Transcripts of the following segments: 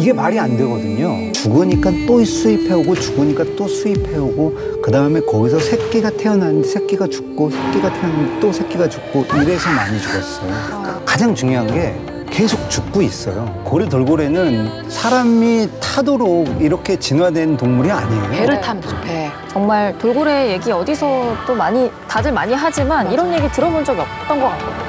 이게 말이 안 되거든요. 죽으니까 또 수입해오고 죽으니까 또 수입해오고 그다음에 거기서 새끼가 태어났는데 새끼가 죽고 새끼가 태어났는데 또 새끼가 죽고 이래서 많이 죽었어요. 가장 중요한 게 계속 죽고 있어요. 고래 돌고래는 사람이 타도록 이렇게 진화된 동물이 아니에요. 배를 타면서 배. 정말 돌고래 얘기 어디서 또 다들 많이 하지만 이런 얘기 들어본 적이 없던 것 같거든요.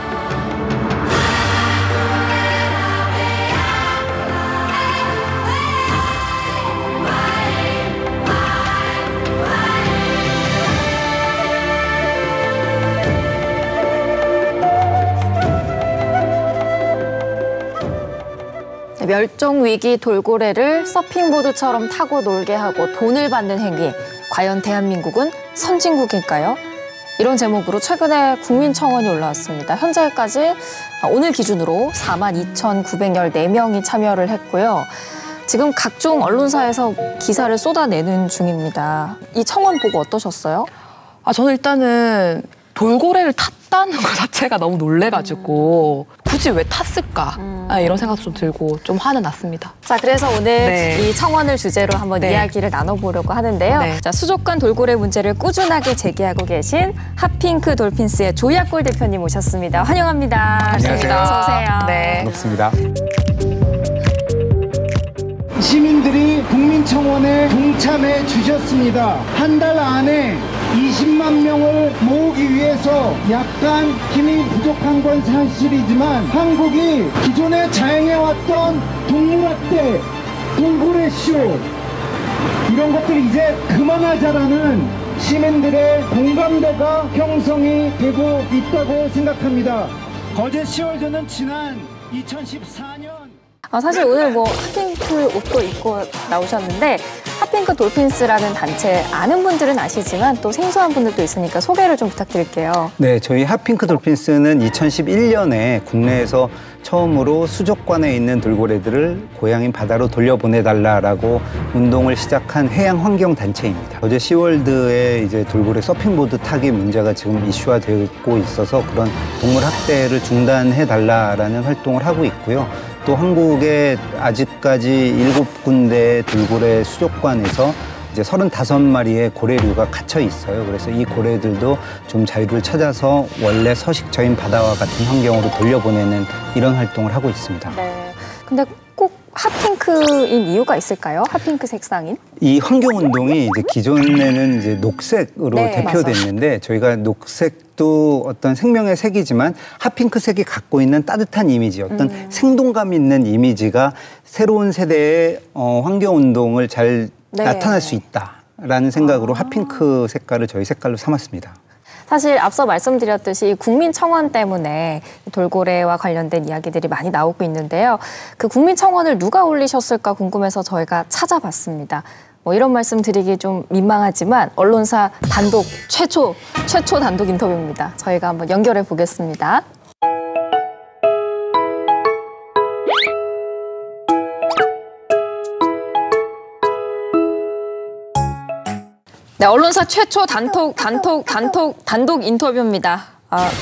멸종위기 돌고래를 서핑보드처럼 타고 놀게 하고 돈을 받는 행위. 과연 대한민국은 선진국일까요? 이런 제목으로 최근에 국민청원이 올라왔습니다. 현재까지 오늘 기준으로 42,914명이 참여를 했고요. 지금 각종 언론사에서 기사를 쏟아내는 중입니다. 이 청원 보고 어떠셨어요? 저는 일단은 돌고래를 탔다는 것 자체가 너무 놀래가지고 굳이 왜 탔을까 이런 생각도 좀 들고 좀 화는 났습니다. 자, 그래서 오늘 이 청원을 주제로 한번 이야기를 나눠보려고 하는데요. 자, 수족관 돌고래 문제를 꾸준하게 제기하고 계신 핫핑크 돌핀스의 조약골 대표님 모셨습니다. 환영합니다. 안녕하세요. 어서 오세요. 네. 반갑습니다. 시민들이 국민청원에 동참해 주셨습니다. 한 달 안에 20만 명을 모으기 위해서 약간 힘이 부족한 건 사실이지만 한국이 기존에 자행해왔던 동물학대, 돌고래쇼 이런 것들 이제 그만하자라는 시민들의 공감대가 형성이 되고 있다고 생각합니다. 어제 10월 저는 지난 2014년 사실 오늘 핫핑크 옷도 입고 나오셨는데 핫핑크 돌핀스라는 단체 아는 분들은 아시지만 또 생소한 분들도 있으니까 소개를 좀 부탁드릴게요. 네, 저희 핫핑크 돌핀스는 2011년에 국내에서 처음으로 수족관에 있는 돌고래들을 고향인 바다로 돌려보내달라라고 운동을 시작한 해양 환경 단체입니다. 어제 시월드에 이제 돌고래 서핑보드 타기 문제가 지금 이슈화되고 있어서 그런 동물 학대를 중단해달라라는 활동을 하고 있고요. 또 한국에 아직까지 7군데 돌고래 수족관에서 이제 35마리의 고래류가 갇혀 있어요. 그래서 이 고래들도 좀 자유를 찾아서 원래 서식처인 바다와 같은 환경으로 돌려보내는 이런 활동을 하하고 있습니다. 네. 근데 꼭 핫핑크인 이유가 있을까요? 핫핑크 색상인? 이 환경운동이 이제 기존에는 이제 녹색으로 대표됐는데 맞아요. 저희가 녹색도 어떤 생명의 색이지만 핫핑크색이 갖고 있는 따뜻한 이미지, 어떤 생동감 있는 이미지가 새로운 세대의 환경운동을 잘 나타날 수 있다라는 생각으로 핫핑크 색깔을 저희 색깔로 삼았습니다. 사실 앞서 말씀드렸듯이 국민청원 때문에 돌고래와 관련된 이야기들이 많이 나오고 있는데요. 그 국민청원을 누가 올리셨을까 궁금해서 저희가 찾아봤습니다. 이런 말씀 드리기 좀 민망하지만 언론사 단독 최초 단독 인터뷰입니다. 저희가 한번 연결해 보겠습니다. 네, 언론사 최초 단독 인터뷰입니다.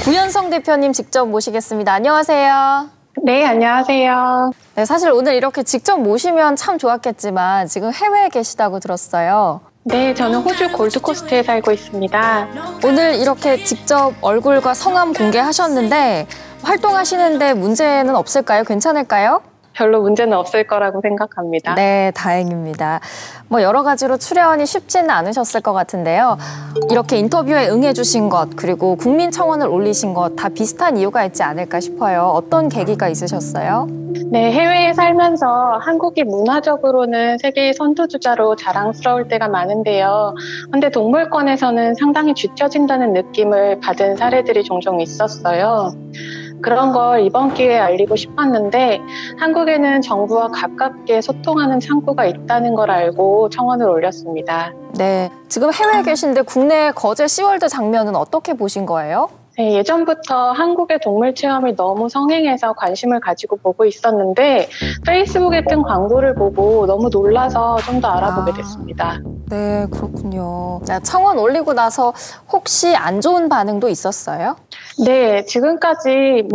구현성 대표님 직접 모시겠습니다. 안녕하세요. 네, 안녕하세요. 네, 사실 오늘 이렇게 직접 모시면 참 좋았겠지만 지금 해외에 계시다고 들었어요. 네, 저는 호주 골드코스트에 살고 있습니다. 오늘 이렇게 직접 얼굴과 성함 공개하셨는데 활동하시는데 문제는 없을까요? 괜찮을까요? 별로 문제는 없을 거라고 생각합니다. 네, 다행입니다. 여러 가지로 출연이 쉽지는 않으셨을 것 같은데요. 이렇게 인터뷰에 응해주신 것, 그리고 국민청원을 올리신 것 다 비슷한 이유가 있지 않을까 싶어요. 어떤 계기가 있으셨어요? 네, 해외에 살면서 한국이 문화적으로는 세계 선두주자로 자랑스러울 때가 많은데요. 그런데 동물권에서는 상당히 뒤처진다는 느낌을 받은 사례들이 종종 있었어요. 그런 걸 이번 기회에 알리고 싶었는데 한국에는 정부와 가깝게 소통하는 창구가 있다는 걸 알고 청원을 올렸습니다. 네, 지금 해외에 계신데 국내 거제 시월드 장면은 어떻게 보신 거예요? 네, 예전부터 한국의 동물 체험이 너무 성행해서 관심을 가지고 보고 있었는데 페이스북에 뜬 광고를 보고 너무 놀라서 좀 더 알아보게 됐습니다. 네, 그렇군요. 자, 청원 올리고 나서 혹시 안 좋은 반응도 있었어요? 네, 지금까지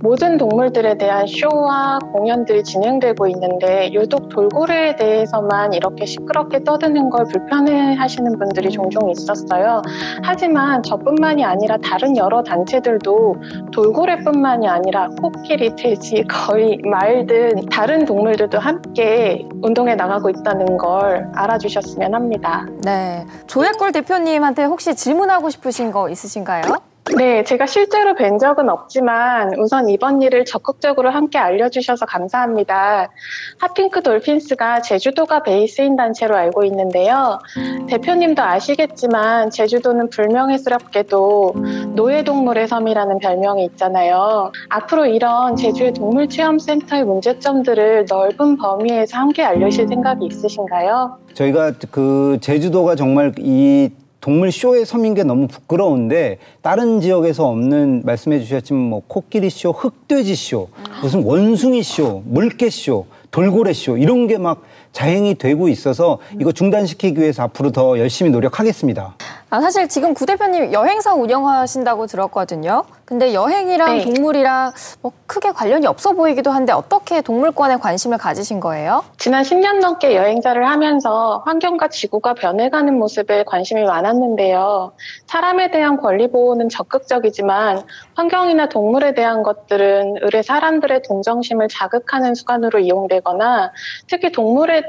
모든 동물들에 대한 쇼와 공연들이 진행되고 있는데 유독 돌고래에 대해서만 이렇게 시끄럽게 떠드는 걸 불편해하시는 분들이 종종 있었어요. 하지만 저뿐만이 아니라 다른 여러 단체들도 돌고래뿐만이 아니라 코끼리, 돼지, 거의 말 등 다른 동물들도 함께 운동에 나가고 있다는 걸 알아주셨으면 합니다. 네, 조약골 대표님한테 혹시 질문하고 싶으신 거 있으신가요? 네, 제가 실제로 뵌 적은 없지만 우선 이번 일을 적극적으로 함께 알려주셔서 감사합니다. 핫핑크 돌핀스가 제주도가 베이스인 단체로 알고 있는데요. 대표님도 아시겠지만 제주도는 불명예스럽게도 노예동물의 섬이라는 별명이 있잖아요. 앞으로 이런 제주의 동물체험센터의 문제점들을 넓은 범위에서 함께 알려주실 생각이 있으신가요? 저희가 그 제주도가 정말 이 동물 쇼의 섬인 게 너무 부끄러운데 다른 지역에서 없는 말씀해 주셨지만 뭐 코끼리 쇼, 흑돼지 쇼, 무슨 원숭이 쇼, 물개 쇼, 돌고래 쇼 이런 게 막 자행이 되고 있어서 이거 중단시키기 위해서 앞으로 더 열심히 노력하겠습니다. 사실 지금 구 대표님 여행사 운영하신다고 들었거든요. 근데 여행이랑 네. 동물이랑 크게 관련이 없어 보이기도 한데 어떻게 동물권에 관심을 가지신 거예요? 지난 10년 넘게 여행자를 하면서 환경과 지구가 변해가는 모습에 관심이 많았는데요. 사람에 대한 권리 보호는 적극적이지만 환경이나 동물에 대한 것들은 의뢰 사람들의 동정심을 자극하는 수단으로 이용되거나 특히 동물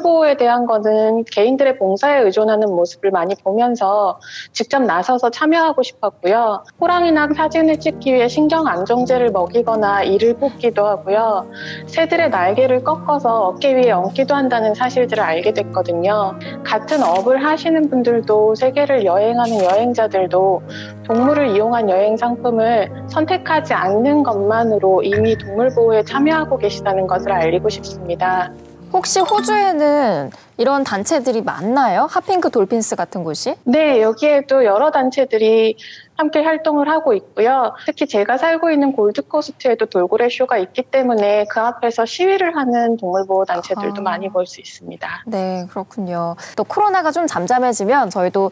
보호에 대한 거는 개인들의 봉사에 의존하는 모습을 많이 보면서 직접 나서서 참여하고 싶었고요. 호랑이나 사진을 찍기 위해 신경 안정제를 먹이거나 이를 뽑기도 하고요. 새들의 날개를 꺾어서 어깨 위에 얹기도 한다는 사실들을 알게 됐거든요. 같은 업을 하시는 분들도 세계를 여행하는 여행자들도 동물을 이용한 여행 상품을 선택하지 않는 것만으로 이미 동물 보호에 참여하고 계시다는 것을 알리고 싶습니다. 혹시 호주에는 이런 단체들이 많나요? 핫핑크 돌핀스 같은 곳이? 네, 여기에도 여러 단체들이 함께 활동을 하고 있고요. 특히 제가 살고 있는 골드코스트에도 돌고래 쇼가 있기 때문에 그 앞에서 시위를 하는 동물보호 단체들도 많이 볼 수 있습니다. 네, 그렇군요. 또 코로나가 좀 잠잠해지면 저희도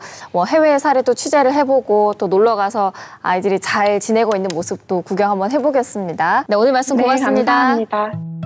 해외 사례도 취재를 해보고 또 놀러가서 아이들이 잘 지내고 있는 모습도 구경 한번 해보겠습니다. 네, 오늘 말씀 고맙습니다. 네, 감사합니다.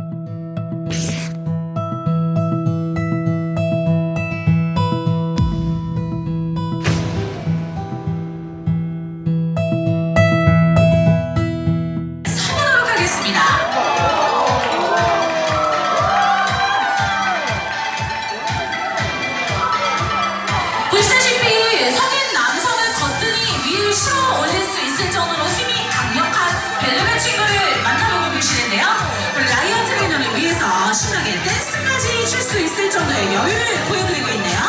보시다시피 성인 남성을 거뜬히 위를 실어 올릴 수 있을 정도로 힘이 강력한 벨루가 친구를 만나보고 계시는데요. 라이언 트레이너를 위해서 신나게 댄스까지 출 수 있을 정도의 여유를 보여드리고 있네요.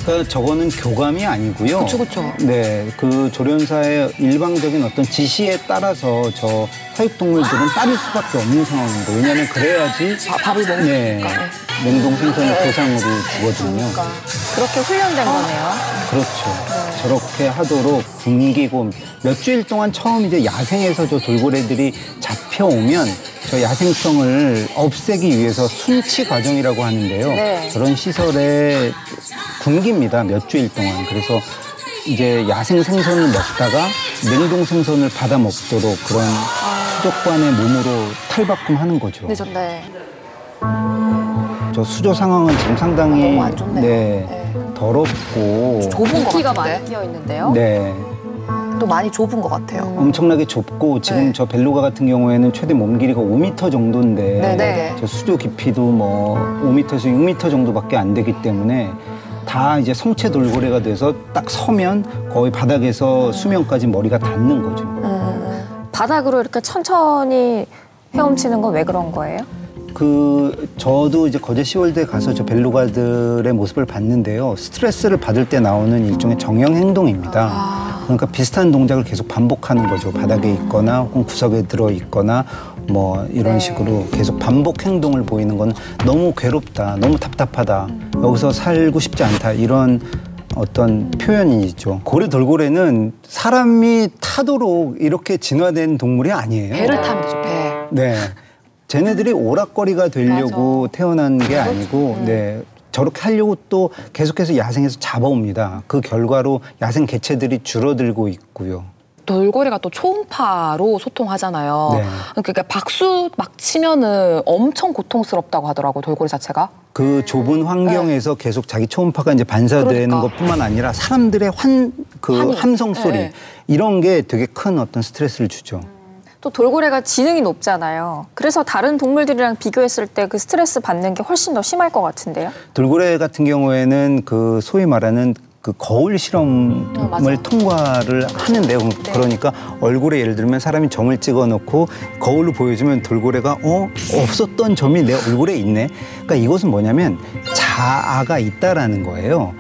그러니까 저거는 교감이 아니고요. 그렇죠. 네, 그 조련사의 일방적인 어떤 지시에 따라서 저 사육동물들은 따를 수밖에 없는 상황입니다. 왜냐하면 그래야지 밥을 먹으니까. 네, 냉동 생선을 보상으로 주거든요. 그렇게 훈련된 거네요. 그렇죠. 저렇게 하도록 굶기고 몇 주일 동안 처음 이제 야생에서 저 돌고래들이 잡혀오면 저 야생성을 없애기 위해서 순치 과정이라고 하는데요. 네. 저런 시설에 굶깁니다. 몇 주일 동안. 그래서 이제 야생 생선을 먹다가 냉동 생선을 받아 먹도록 그런 수족관의 몸으로 탈바꿈하는 거죠. 네. 저 수조 상황은 지금 상당히 너무 안 좋네요. 네, 더럽고 좁은 것 기가 같은데. 많이 끼어 있는데요. 네. 또 많이 좁은 것 같아요. 엄청나게 좁고 지금 네. 저 벨루가 같은 경우에는 최대 몸 길이가 5m 정도인데 네네. 저 수조 깊이도 뭐 5m에서 6m 정도밖에 안 되기 때문에 다 이제 성체 돌고래가 돼서 딱 서면 거의 바닥에서 수면까지 머리가 닿는 거죠. 바닥으로 이렇게 천천히 헤엄치는 건 왜 그런 거예요? 저도 이제 거제 시월드에 가서 저 벨루가들의 모습을 봤는데요. 스트레스를 받을 때 나오는 일종의 정형 행동입니다. 그러니까 비슷한 동작을 계속 반복하는 거죠. 바닥에 있거나 혹은 구석에 들어 있거나 뭐 이런 식으로 계속 반복 행동을 보이는 건 너무 괴롭다, 너무 답답하다, 여기서 살고 싶지 않다 이런 어떤 표현이죠. 고래 돌고래는 사람이 타도록 이렇게 진화된 동물이 아니에요. 배를 타면 되죠, 배. 네. 쟤네들이 오락거리가 되려고 태어난 게 아니고 저렇게 하려고 또 계속해서 야생에서 잡아옵니다. 그 결과로 야생 개체들이 줄어들고 있고요. 돌고래가 또 초음파로 소통하잖아요. 네. 그러니까 박수 막 치면은 엄청 고통스럽다고 하더라고요, 돌고래 자체가. 그 좁은 환경에서 계속 자기 초음파가 이제 반사되는 그러니까. 것뿐만 아니라 사람들의 함성 소리 이런 게 되게 큰 어떤 스트레스를 주죠. 또 돌고래가 지능이 높잖아요. 그래서 다른 동물들이랑 비교했을 때 그 스트레스 받는 게 훨씬 더 심할 것 같은데요. 돌고래 같은 경우에는 그 소위 말하는 그 거울 실험을 통과를 하는데요. 그러니까 얼굴에 예를 들면 사람이 점을 찍어 놓고 거울로 보여주면 돌고래가 없었던 점이 내 얼굴에 있네. 그러니까 이것은 뭐냐면 자아가 있다라는 거예요.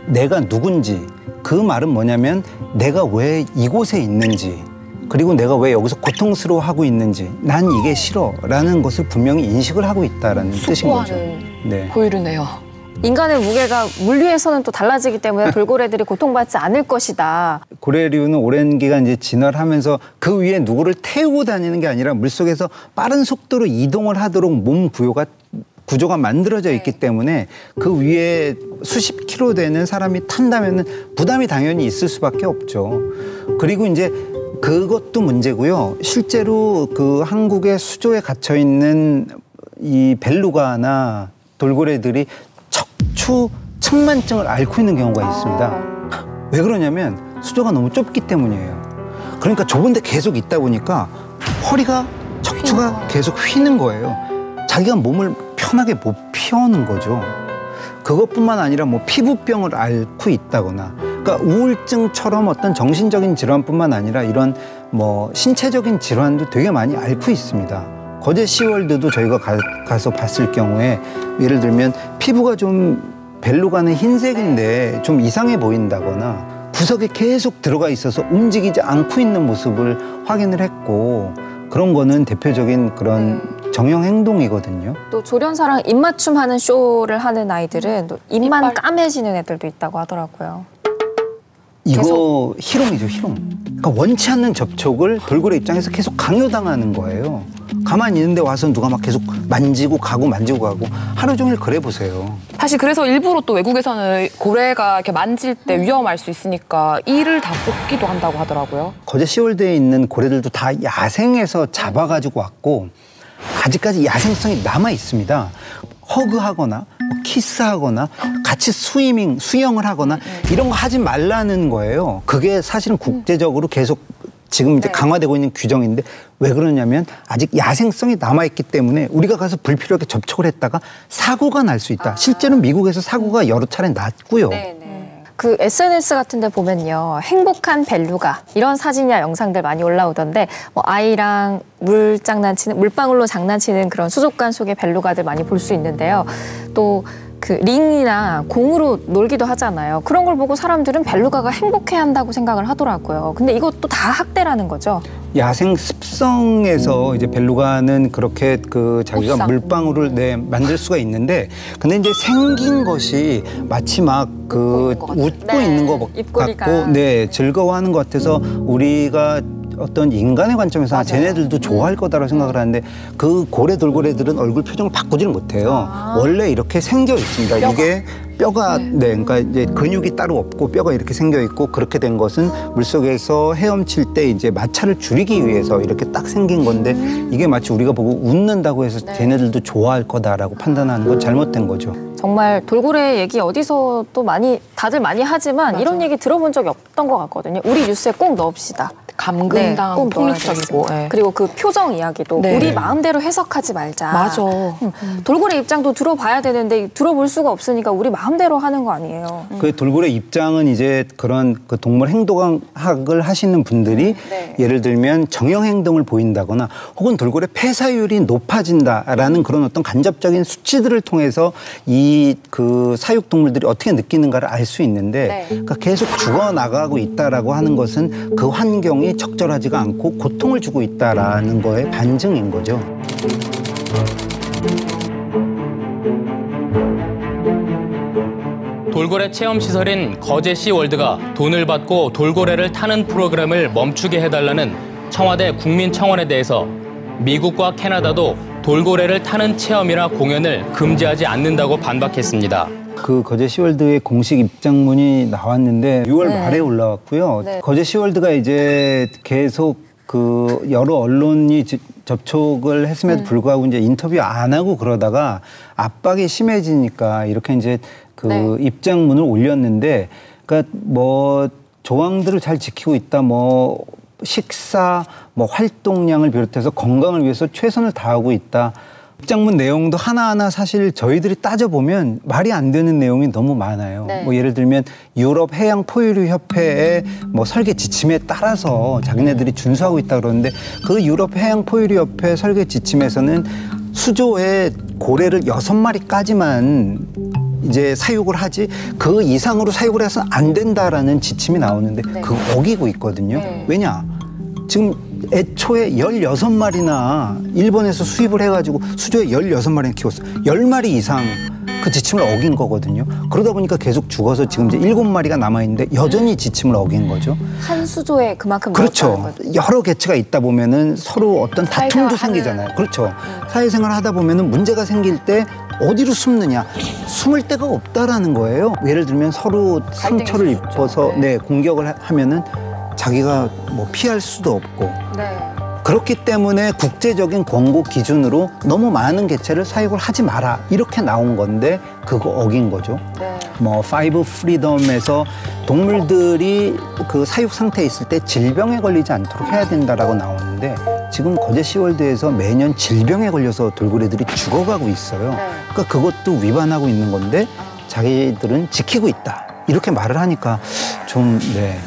내가 누군지. 그 말은 뭐냐면 내가 왜 이곳에 있는지. 그리고 내가 왜 여기서 고통스러워하고 있는지 난 이게 싫어라는 것을 분명히 인식을 하고 있다라는 뜻인 거죠. 숙고하는 포유류네요. 인간의 무게가 물 위에서는 또 달라지기 때문에 돌고래들이 고통받지 않을 것이다. 고래류는 오랜 기간 이제 진화를 하면서 그 위에 누구를 태우고 다니는 게 아니라 물속에서 빠른 속도로 이동을 하도록 몸 구조가 만들어져 있기 때문에 그 위에 수십 킬로 되는 사람이 탄다면은 부담이 당연히 있을 수밖에 없죠. 그리고 이제 그것도 문제고요. 실제로 그 한국의 수조에 갇혀 있는 이 벨루가나 돌고래들이 척추 측만증을 앓고 있는 경우가 있습니다. 왜 그러냐면 수조가 너무 좁기 때문이에요. 그러니까 좁은데 계속 있다 보니까 허리가 척추가 계속 휘는 거예요. 자기가 몸을 편하게 못 피우는 거죠. 그것뿐만 아니라 뭐 피부병을 앓고 있다거나, 그러니까 우울증처럼 어떤 정신적인 질환뿐만 아니라 이런 뭐 신체적인 질환도 되게 많이 앓고 있습니다. 거제 시월드도 저희가 가서 봤을 경우에 예를 들면 피부가 좀 벨루가는 흰색인데 좀 이상해 보인다거나 구석에 계속 들어가 있어서 움직이지 않고 있는 모습을 확인을 했고, 그런 거는 대표적인 그런 정형 행동이거든요. 또 조련사랑 입맞춤 하는 쇼를 하는 아이들은 또 입만 까매지는 애들도 있다고 하더라고요. 이거 희롱이죠, 희롱. 그러니까 원치 않는 접촉을 돌고래 입장에서 계속 강요당하는 거예요. 가만히 있는데 와서 누가 막 계속 만지고 가고 만지고 가고 하루 종일 그래 보세요. 사실 그래서 일부러 또 외국에서는 고래가 이렇게 만질 때 위험할 수 있으니까 이를 다 뽑기도 한다고 하더라고요. 거제 시월드에 있는 고래들도 다 야생에서 잡아가지고 왔고 아직까지 야생성이 남아 있습니다. 허그하거나 뭐 키스하거나 같이 수영을 하거나 이런 거 하지 말라는 거예요. 그게 사실은 국제적으로 계속 지금 이제 강화되고 있는 규정인데 왜 그러냐면 아직 야생성이 남아있기 때문에 우리가 가서 불필요하게 접촉을 했다가 사고가 날 수 있다. 실제로 미국에서 사고가 여러 차례 났고요. 그 SNS 같은 데 보면요, 행복한 벨루가 이런 사진이나 영상들 많이 올라오던데 뭐 아이랑 물방울로 장난치는 그런 수족관 속의 벨루가들 많이 볼 수 있는데요. 또 그 링이나 공으로 놀기도 하잖아요. 그런 걸 보고 사람들은 벨루가가 행복해한다고 생각을 하더라고요. 근데 이것도 다 학대라는 거죠. 야생 습성에서 이제 벨루가는 그렇게 그 자기가 옷상. 물방울을 만들 수가 있는데, 근데 이제 생긴 것이 마치 막 그 웃고 있는 것 입꼬리가. 같고, 즐거워하는 것 같아서 우리가 어떤 인간의 관점에서 쟤네들도 좋아할 거다라고 생각을 하는데 그 고래 돌고래들은 얼굴 표정을 바꾸지를 못해요. 원래 이렇게 생겨 있습니다. 이게 뼈가 그러니까 이제 근육이 따로 없고 뼈가 이렇게 생겨 있고, 그렇게 된 것은 물속에서 헤엄칠 때 이제 마찰을 줄이기 위해서 이렇게 딱 생긴 건데 이게 마치 우리가 보고 웃는다고 해서 쟤네들도 좋아할 거다라고 판단하는 건 잘못된 거죠. 정말 돌고래 얘기 어디서 또 다들 많이 하지만 이런 얘기 들어본 적이 없던 것 같거든요. 우리 뉴스에 꼭 넣읍시다. 감금당하고 꼭 폭력적이고. 그리고 그 표정 이야기도 우리 마음대로 해석하지 말자. 맞아. 돌고래 입장도 들어봐야 되는데 들어볼 수가 없으니까 우리 마음대로 하는 거 아니에요. 그 돌고래 입장은 이제 그런 그 동물 행동학을 하시는 분들이 예를 들면 정형 행동을 보인다거나 혹은 돌고래 폐사율이 높아진다라는 그런 어떤 간접적인 수치들을 통해서 이 그 사육 동물들이 어떻게 느끼는가를 알 수 있는데, 그러니까 계속 죽어 나가고 있다라고 하는 것은 그 환경이 적절하지가 않고 고통을 주고 있다라는 거에 반증인 거죠. 돌고래 체험시설인 거제시 월드가 돈을 받고 돌고래를 타는 프로그램을 멈추게 해달라는 청와대 국민청원에 대해서 미국과 캐나다도 돌고래를 타는 체험이나 공연을 금지하지 않는다고 반박했습니다. 그 거제 시월드의 공식 입장문이 나왔는데 6월 말에 올라왔고요. 거제 시월드가 이제 계속 그 여러 언론이 접촉을 했음에도 불구하고 이제 인터뷰 안 하고 그러다가 압박이 심해지니까 이렇게 이제 그 입장문을 올렸는데, 그러니까 뭐 조항들을 잘 지키고 있다, 뭐 식사, 뭐 활동량을 비롯해서 건강을 위해서 최선을 다하고 있다. 입장문 내용도 하나하나 사실 저희들이 따져보면 말이 안 되는 내용이 너무 많아요. 뭐 예를 들면 유럽 해양 포유류 협회의 뭐 설계 지침에 따라서 자기네들이 준수하고 있다 그러는데, 그 유럽 해양 포유류 협회 설계 지침에서는 수조에 고래를 6마리까지만 이제 사육을 하지 그 이상으로 사육을 해서는 안 된다라는 지침이 나오는데 그거 어기고 있거든요. 왜냐? 지금 애초에 16마리나 일본에서 수입을 해가지고 수조에 16마리나 키웠어. 10마리 이상 그 지침을 어긴 거거든요. 그러다 보니까 계속 죽어서 지금 이제 7마리가 남아있는데 여전히 지침을 어긴 거죠. 한 수조에 그만큼 그렇죠. 넣었다는 거죠. 여러 개체가 있다 보면은 서로 어떤 다툼도 생기잖아요. 그렇죠. 사회생활 하다 보면은 문제가 생길 때 어디로 숨느냐. 숨을 데가 없다라는 거예요. 예를 들면 서로 상처를 입어서 공격을 하면은 자기가 뭐 피할 수도 없고. 그렇기 때문에 국제적인 권고 기준으로 너무 많은 개체를 사육을 하지 마라 이렇게 나온 건데 그거 어긴 거죠. 뭐 파이브 프리덤에서 동물들이 그 사육 상태에 있을 때 질병에 걸리지 않도록 해야 된다라고 나오는데 지금 거제 시월드에서 매년 질병에 걸려서 돌고래들이 죽어가고 있어요. 그러니까 그것도 위반하고 있는 건데 자기들은 지키고 있다. 이렇게 말을 하니까 좀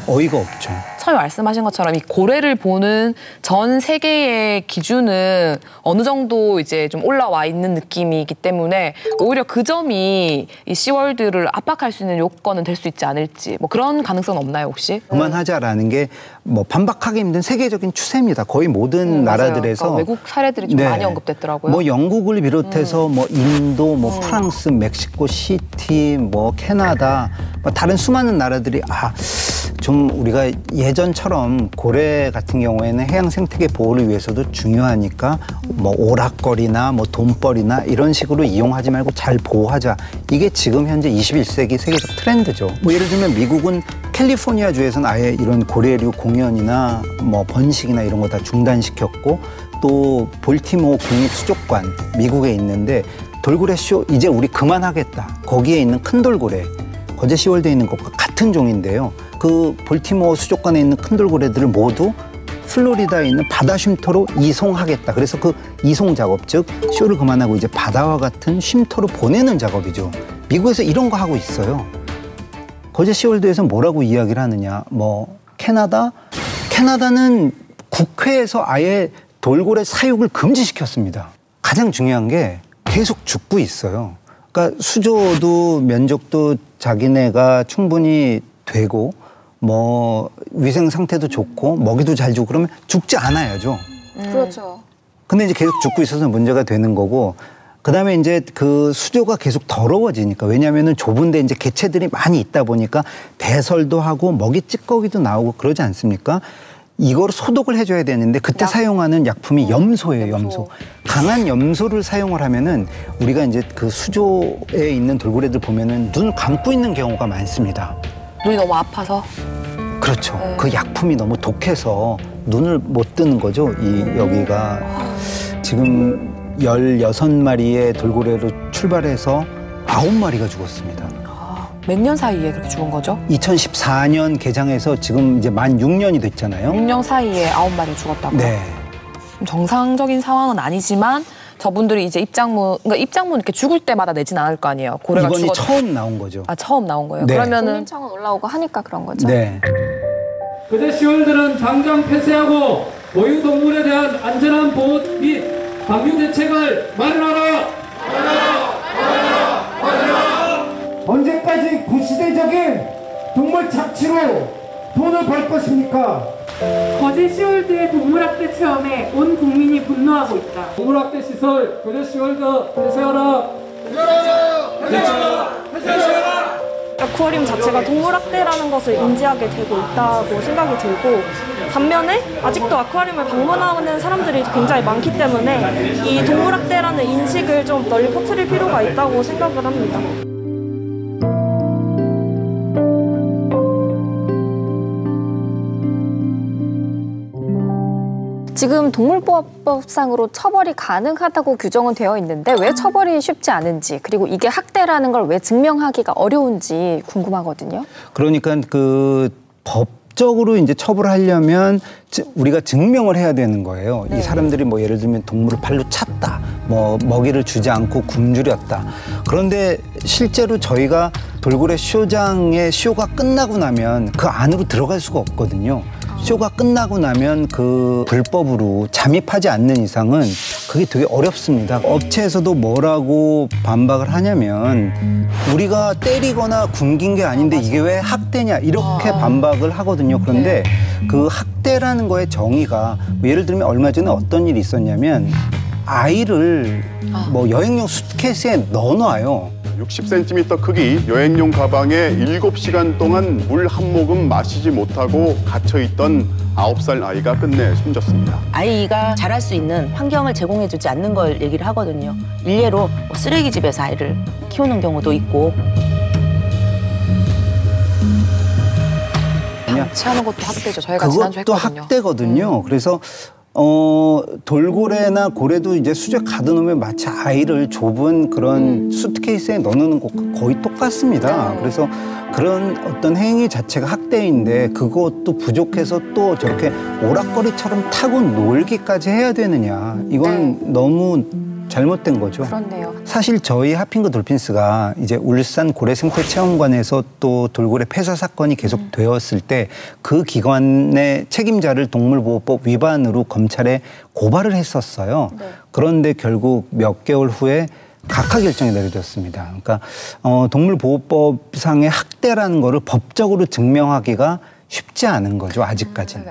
어이가 없죠. 처음에 말씀하신 것처럼 이 고래를 보는 전 세계의 기준은 어느 정도 이제 좀 올라와 있는 느낌이기 때문에 오히려 그 점이 이 시월드를 압박할 수 있는 요건은 될 수 있지 않을지 뭐 그런 가능성은 없나요 혹시? 그만하자라는 게 뭐 반박하기 힘든 세계적인 추세입니다. 거의 모든 나라들에서 그러니까 외국 사례들이 좀 많이 언급됐더라고요. 뭐 영국을 비롯해서 뭐 인도, 뭐 프랑스, 멕시코 시티, 뭐 캐나다, 뭐 다른 수많은 나라들이 좀 우리가 예전처럼 고래 같은 경우에는 해양 생태계 보호를 위해서도 중요하니까 뭐 오락거리나 뭐 돈벌이나 이런 식으로 이용하지 말고 잘 보호하자. 이게 지금 현재 21세기 세계적 트렌드죠. 뭐 예를 들면 미국은 캘리포니아 주에서는 아예 이런 고래류 공연이나 뭐 번식이나 이런 거 다 중단시켰고, 또 볼티모어 국립수족관 미국에 있는데 돌고래 쇼 이제 우리 그만하겠다. 거기에 있는 큰 돌고래 거제 시월드에 있는 것과 같은 종인데요. 그 볼티모어 수족관에 있는 큰 돌고래들을 모두 플로리다에 있는 바다 쉼터로 이송하겠다. 그래서 그 이송 작업, 즉 쇼를 그만하고 이제 바다와 같은 쉼터로 보내는 작업이죠. 미국에서 이런 거 하고 있어요. 거제 시월드에서 뭐라고 이야기를 하느냐. 뭐 캐나다는 국회에서 아예 돌고래 사육을 금지시켰습니다. 가장 중요한 게 계속 죽고 있어요. 그러니까 수조도 면적도 자기네가 충분히 되고 뭐 위생 상태도 좋고 먹이도 잘 주고 그러면 죽지 않아야죠. 그렇죠. 근데 이제 계속 죽고 있어서 문제가 되는 거고, 그다음에 이제 그 수조가 계속 더러워지니까, 왜냐하면은 좁은데 이제 개체들이 많이 있다 보니까 배설도 하고 먹이 찌꺼기도 나오고 그러지 않습니까? 이걸 소독을 해줘야 되는데 그때 사용하는 약품이 염소예요, 염소. 강한 염소를 사용을 하면은 우리가 이제 그 수조에 있는 돌고래들 보면은 눈을 감고 있는 경우가 많습니다. 눈이 너무 아파서? 그렇죠. 그 약품이 너무 독해서 눈을 못 뜨는 거죠. 여기가 지금 16마리의 돌고래로 출발해서 9마리가 죽었습니다. 몇 년 사이에 그렇게 죽은 거죠? 2014년 개장해서 지금 이제 만 6년이 됐잖아요. 6년 사이에 9마리 죽었다고요? 네. 정상적인 상황은 아니지만 저분들이 이제 그러니까 입장문 이렇게 죽을 때마다 내진 않을 거 아니에요. 고래가 이번이 처음 나온 거죠. 처음 나온 거예요? 네. 그러면은 국민청원 올라오고 하니까 그런 거죠? 네. 거제 시월드는 당장 폐쇄하고 보유동물에 대한 안전한 보호 및 방류 대책을 마련하라! 언제까지 구시대적인 동물 착취로 돈을 벌 것입니까? 거제 시월드의 동물학대 체험에 온 국민이 분노하고 있다. 동물학대 시설 거제 시월드 폐쇄하라! 아쿠아리움 자체가 동물학대라는 것을 인지하게 되고 있다고 생각이 들고, 반면에 아직도 아쿠아리움을 방문하는 사람들이 굉장히 많기 때문에 이 동물학대라는 인식을 좀 널리 퍼뜨릴 필요가 있다고 생각을 합니다. 지금 동물보호법상으로 처벌이 가능하다고 규정은 되어 있는데 왜 처벌이 쉽지 않은지, 그리고 이게 학대라는 걸 왜 증명하기가 어려운지 궁금하거든요. 그러니까 그 법적으로 이제 처벌하려면 우리가 증명을 해야 되는 거예요. 이 사람들이 뭐 예를 들면 동물을 발로 찼다, 뭐 먹이를 주지 않고 굶주렸다. 그런데 실제로 저희가 돌고래 쇼장의 쇼가 끝나고 나면 그 안으로 들어갈 수가 없거든요. 쇼가 끝나고 나면 그 불법으로 잠입하지 않는 이상은 그게 되게 어렵습니다. 업체에서도 뭐라고 반박을 하냐면 우리가 때리거나 굶긴 게 아닌데 이게 왜 학대냐 이렇게 반박을 하거든요. 그런데 그 학대라는 거의 정의가 예를 들면 얼마 전에 어떤 일이 있었냐면 아이를 뭐 여행용 수트케이스에 넣어놔요. 60cm 크기 여행용 가방에 7시간 동안 물 한 모금 마시지 못하고 갇혀있던 9살 아이가 끝내 숨졌습니다. 아이가 자랄 수 있는 환경을 제공해주지 않는 걸 얘기를 하거든요. 일례로 쓰레기집에서 아이를 키우는 경우도 있고. 방치하는 것도 학대죠. 저희가 지난주에 그것도 했거든요. 학대거든요. 그래서 돌고래나 고래도 이제 수조에 가둬놓으면 마치 아이를 좁은 그런 수트케이스에 넣어놓는 것과 거의 똑같습니다. 그래서 그런 어떤 행위 자체가 학대인데 그것도 부족해서 또 저렇게 오락거리처럼 타고 놀기까지 해야 되느냐. 이건 너무 잘못된 거죠. 그렇네요. 사실 저희 하핑크 돌핀스가 이제 울산 고래생태체험관에서 또 돌고래 폐사 사건이 계속 되었을 때 그 기관의 책임자를 동물보호법 위반으로 검찰에 고발을 했었어요. 그런데 결국 몇 개월 후에 각하 결정이 내려졌습니다. 그러니까 동물보호법상의 학대라는 거를 법적으로 증명하기가 쉽지 않은 거죠, 아직까지는.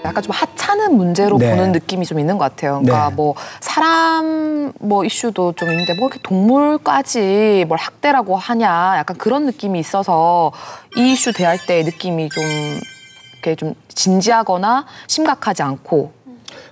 약간 좀 하찮은 문제로 보는 느낌이 좀 있는 것 같아요. 그러니까 뭐 사람 뭐 이슈도 좀 있는데 뭐 이렇게 동물까지 뭘 학대라고 하냐, 약간 그런 느낌이 있어서 이 이슈 대할 때 느낌이 좀 이렇게 좀 진지하거나 심각하지 않고.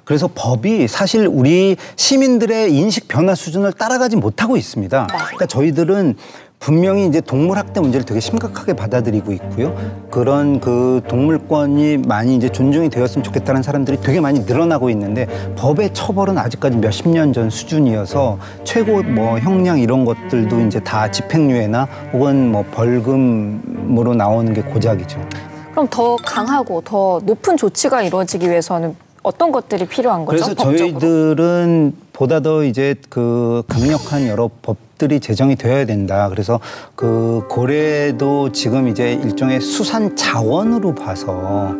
그래서 법이 사실 우리 시민들의 인식 변화 수준을 따라가지 못하고 있습니다. 그러니까 저희들은 분명히 이제 동물 학대 문제를 되게 심각하게 받아들이고 있고요. 그런 그 동물권이 많이 이제 존중이 되었으면 좋겠다는 사람들이 되게 많이 늘어나고 있는데 법의 처벌은 아직까지 몇십 년 전 수준이어서 최고 뭐 형량 이런 것들도 이제 다 집행유예나 혹은 뭐 벌금으로 나오는 게 고작이죠. 그럼 더 강하고 더 높은 조치가 이루어지기 위해서는 어떤 것들이 필요한 거죠? 그래서 법적으로? 저희들은 보다 더 이제 그 강력한 여러 법들이 제정이 되어야 된다. 그래서 그 고래도 지금 이제 일종의 수산 자원으로 봐서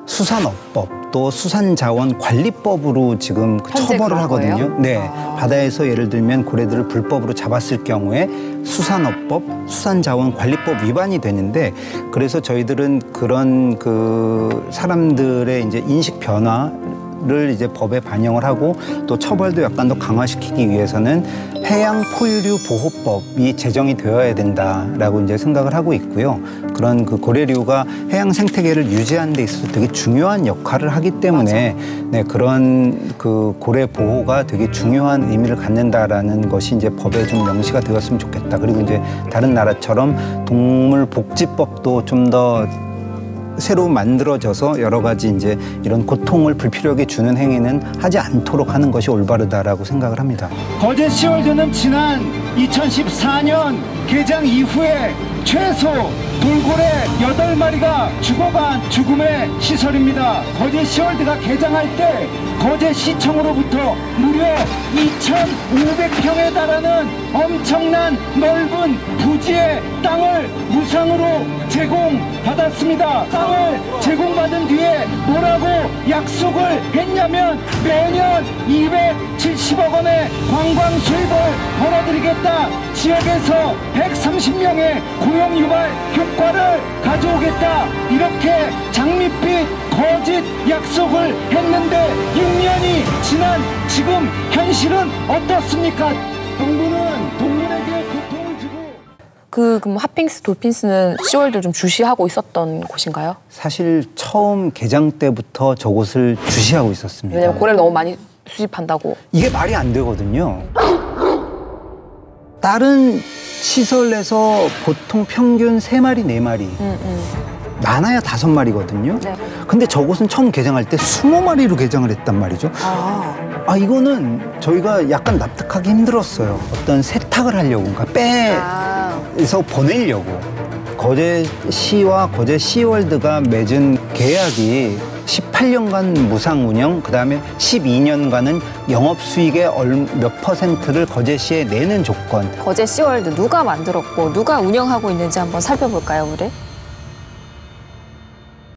수산업법 또 수산자원관리법으로 지금 그 처벌을 하거든요. 거예요? 네, 바다에서 예를 들면 고래들을 불법으로 잡았을 경우에 수산업법, 수산자원관리법 위반이 되는데, 그래서 저희들은 그런 그 사람들의 이제 인식 변화를 이제 법에 반영을 하고 또 처벌도 약간 더 강화시키기 위해서는 해양 포유류 보호법이 제정이 되어야 된다라고 이제 생각을 하고 있고요. 그런 그 고래류가 해양 생태계를 유지하는 데 있어서 되게 중요한 역할을 하기 때문에 네, 그런 그 고래 보호가 되게 중요한 의미를 갖는다라는 것이 이제 법에 좀 명시가 되었으면 좋겠다. 그리고 이제 다른 나라처럼 동물복지법도 좀 더 새로 만들어져서 여러 가지 이제 이런 고통을 불필요하게 주는 행위는 하지 않도록 하는 것이 올바르다라고 생각을 합니다. 거제 시월드는 지난 2014년 개장 이후에 최소 돌고래 8마리가 죽어간 죽음의 시설입니다. 거제 시월드가 개장할 때 거제시청으로부터 무려 2,500평에 달하는 엄청난 넓은 부지의 땅을 무상으로 제공받았습니다. 땅을 제공받은 뒤에 뭐라고 약속을 했냐면 매년 270억 원의 관광 수입을 벌어들이겠다. 지역에서 130명의 고용 유발 효과를 가져오겠다 이렇게 장밋빛 거짓 약속을 했는데 6년이 지난 지금 현실은 어떻습니까? 정부는 동물에게 고통을 주고 그럼 핫핑스 돌핀스는 시월드를 좀 주시하고 있었던 곳인가요? 사실 처음 개장 때부터 저곳을 주시하고 있었습니다. 왜냐면 고래를 너무 많이 수집한다고. 이게 말이 안 되거든요. 다른 시설에서 보통 평균 3마리, 4마리. 많아야 5마리거든요. 네. 근데 저곳은 처음 개장할 때 20마리로 개장을 했단 말이죠. 이거는 저희가 약간 납득하기 힘들었어요. 어떤 세탁을 하려고, 그러니까 빼서 보내려고. 거제시와 거제시월드가 맺은 계약이 18년간 무상 운영, 그다음에 12년간은 영업 수익의 몇 %를 거제시에 내는 조건. 거제 시월드 누가 만들었고 누가 운영하고 있는지 한번 살펴볼까요, 우리?